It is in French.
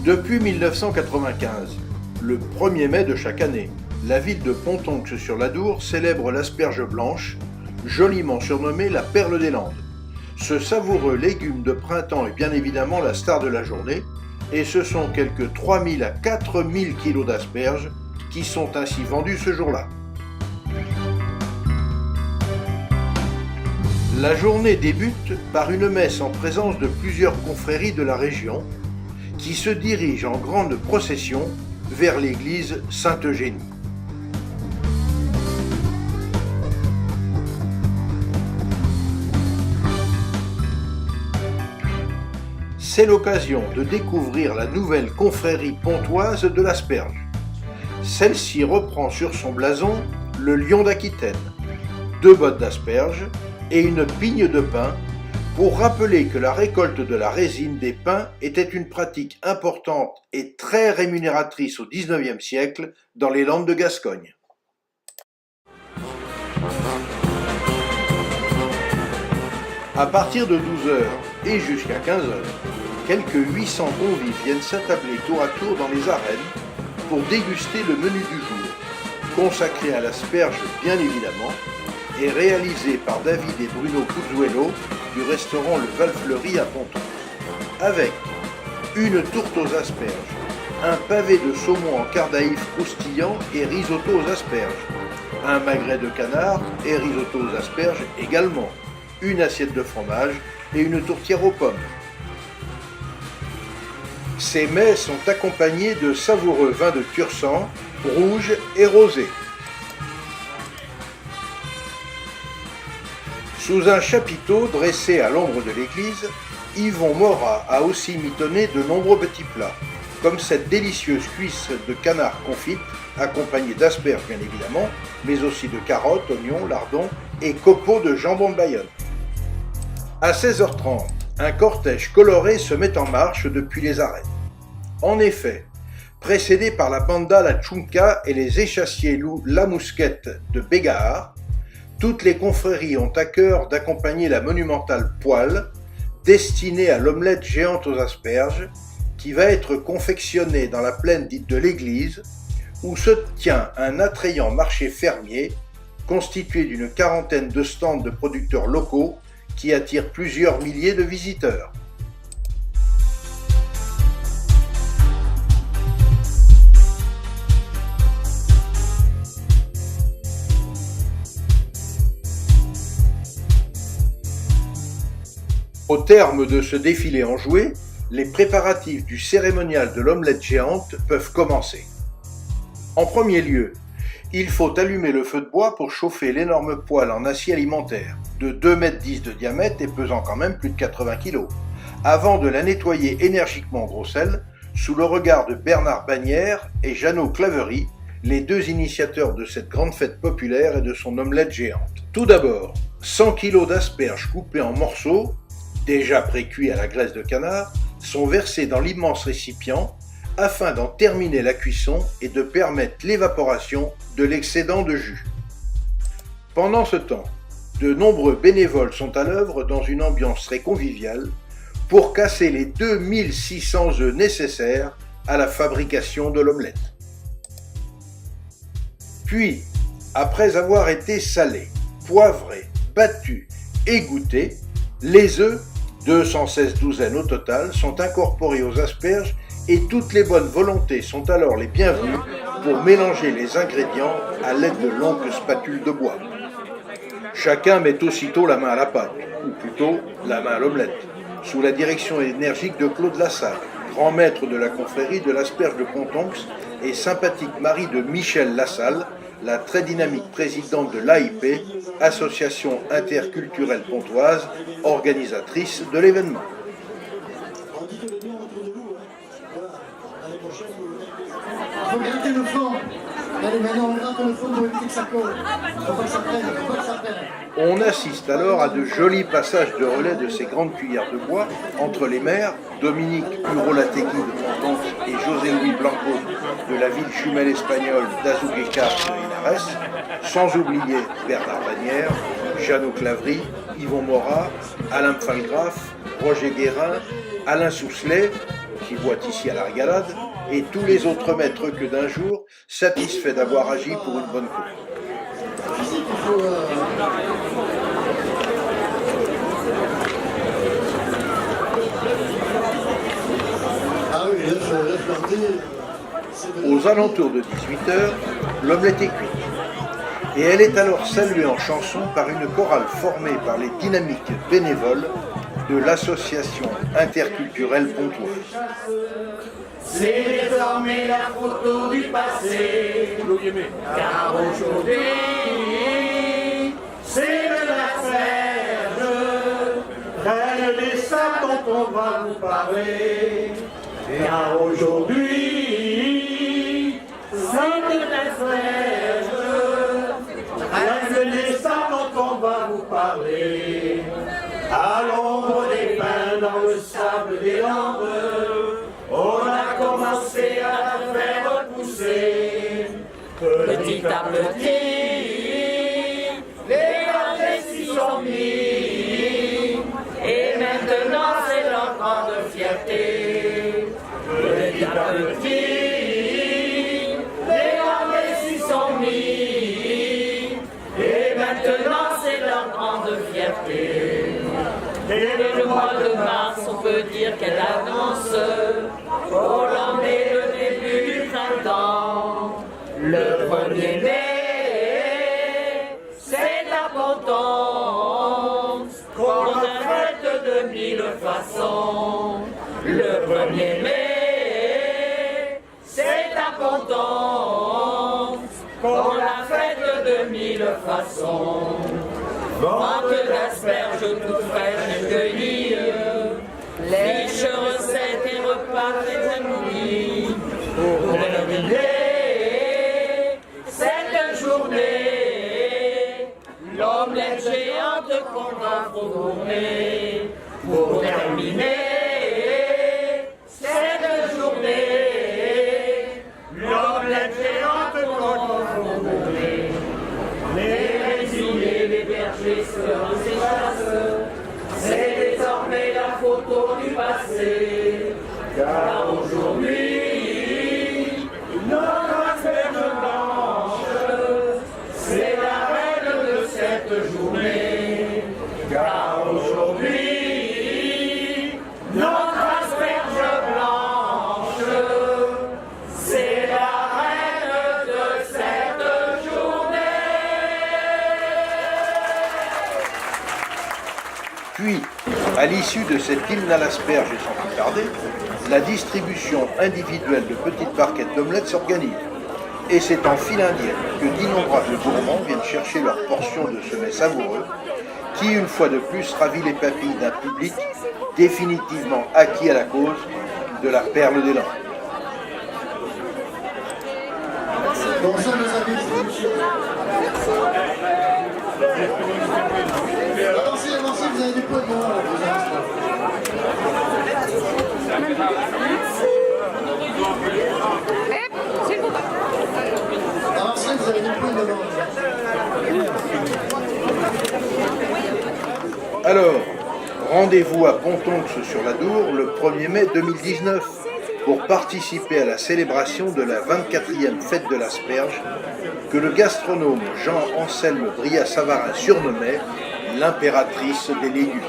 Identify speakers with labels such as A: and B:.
A: Depuis 1995, le 1er mai de chaque année, la ville de Pontonx-sur-l'Adour célèbre l'asperge blanche, joliment surnommée la perle des Landes. Ce savoureux légume de printemps est bien évidemment la star de la journée, et ce sont quelques 3000 à 4000 kilos d'asperges qui sont ainsi vendus ce jour-là. La journée débute par une messe en présence de plusieurs confréries de la région qui se dirigent en grande procession vers l'église Sainte-Eugénie. C'est l'occasion de découvrir la nouvelle confrérie pontoise de l'asperge. Celle-ci reprend sur son blason le lion d'Aquitaine, 2 bottes d'asperges et une pigne de pin pour rappeler que la récolte de la résine des pins était une pratique importante et très rémunératrice au XIXe siècle dans les Landes de Gascogne. À partir de 12h et jusqu'à 15h, quelques 800 convives viennent s'attabler tour à tour dans les arènes pour déguster le menu du jour, consacré à l'asperge bien évidemment, et réalisé par David et Bruno Puzzuello du restaurant Le Val-Fleuri à Ponton. Avec une tourte aux asperges, un pavé de saumon en cardaïf croustillant et risotto aux asperges, un magret de canard et risotto aux asperges également, une assiette de fromage et une tourtière aux pommes. Ces mets sont accompagnés de savoureux vins de Tursan, rouge et rosé. Sous un chapiteau dressé à l'ombre de l'église, Yvon Morat a aussi mitonné de nombreux petits plats, comme cette délicieuse cuisse de canard confite, accompagnée d'asperges bien évidemment, mais aussi de carottes, oignons, lardons et copeaux de jambon de Bayonne. À 16h30, un cortège coloré se met en marche depuis les arènes. En effet, précédé par la banda La Chunca et les échassiers loups La Mousquette de Bégard, toutes les confréries ont à cœur d'accompagner la monumentale poêle destinée à l'omelette géante aux asperges qui va être confectionnée dans la plaine dite de l'église où se tient un attrayant marché fermier constitué d'une quarantaine de stands de producteurs locaux qui attirent plusieurs milliers de visiteurs. Au terme de ce défilé enjoué, les préparatifs du cérémonial de l'omelette géante peuvent commencer. En premier lieu, il faut allumer le feu de bois pour chauffer l'énorme poêle en acier alimentaire, de 2,10 m de diamètre et pesant quand même plus de 80 kg, avant de la nettoyer énergiquement au gros sel, sous le regard de Bernard Bagnères et Jeannot Claverie, les 2 initiateurs de cette grande fête populaire et de son omelette géante. Tout d'abord, 100 kg d'asperges coupées en morceaux, déjà précuits à la graisse de canard, sont versés dans l'immense récipient afin d'en terminer la cuisson et de permettre l'évaporation de l'excédent de jus. Pendant ce temps, de nombreux bénévoles sont à l'œuvre dans une ambiance très conviviale pour casser les 2600 œufs nécessaires à la fabrication de l'omelette. Puis, après avoir été salés, poivrés, battus, égouttés, les œufs, 216 douzaines au total, sont incorporés aux asperges et toutes les bonnes volontés sont alors les bienvenues pour mélanger les ingrédients à l'aide de longues spatules de bois. Chacun met aussitôt la main à la pâte, ou plutôt la main à l'omelette, sous la direction énergique de Claude Lassalle, grand maître de la confrérie de l'asperge de Pontonx, et sympathique mari de Michel Lassalle, la très dynamique présidente de l'AIP, Association interculturelle pontoise, organisatrice de l'événement. On assiste alors à de jolis passages de relais de ces grandes cuillères de bois entre les maires, Dominique Urolategui de Pontonx et José-Louis Blanco de la ville jumelle espagnole d'Azuqueca de Linares, sans oublier Bernard Bagnères, Jeannot Claverie, Yvon Morat, Alain Pfalgraf, Roger Guérin, Alain Sousselet, qui boitent ici à la régalade, et tous les autres maîtres que d'un jour, satisfaits d'avoir agi pour une bonne cause. Aux alentours de 18h, l'omelette est cuite. Et elle est alors saluée en chanson par une chorale formée par les dynamiques bénévoles de l'association interculturelle Pontoise.
B: C'est désormais la photo du passé, car aujourd'hui, c'est de la Serge, reine des sables dont on va vous parler. Car aujourd'hui, c'est de la Serge, reine des sables dont on va vous parler. À l'ombre des pins dans le sable des Landes, on a commencé à la faire repousser. Petit à petit, les Landais s'y sont mis, et maintenant c'est leur grande fierté. Petit à petit, les Landais s'y sont mis, et maintenant c'est leur grande fierté. Et le mois de mars, on peut dire qu'elle avance, Hollande est le début du printemps. Le 1er mai, c'est la potence qu'on arrête de mille façons. Le 1er mai, c'est la potence qu'on la fête de mille façons. Vente d'asperges toutes fraîches cueillies, riches recettes et repas très nourris. Pour terminer cette journée, l'omelette géante qu'on va fourner. Pour terminer cette journée, l'omelette géante qu'on va fourner. Les résiliés, les bergers se s'échassent, c'est désormais la photo du passé. Car aujourd'hui, notre asperge blanche, c'est la reine de cette journée. Car aujourd'hui, notre asperge blanche, c'est la reine de cette journée.
A: Puis, à l'issue de cet hymne à l'asperge et sans plus tarder, la distribution individuelle de petites barquettes d'omelettes s'organise. Et c'est en file indienne que d'innombrables gourmands viennent chercher leur portion de ce mets savoureux, qui, une fois de plus, ravit les papilles d'un public définitivement acquis à la cause de la perle des Landes.
C: Bonsoir mes amis. Avancez, avancez, vous avez du pot de moi. Avancez, vous avez du pot de moi.
A: Alors, rendez-vous à Pontonx sur l'Adour le 1er mai 2019 pour participer à la célébration de la 24e fête de l'asperge que le gastronome Jean-Anselme Bria-Savarin surnommait l'impératrice des légumes.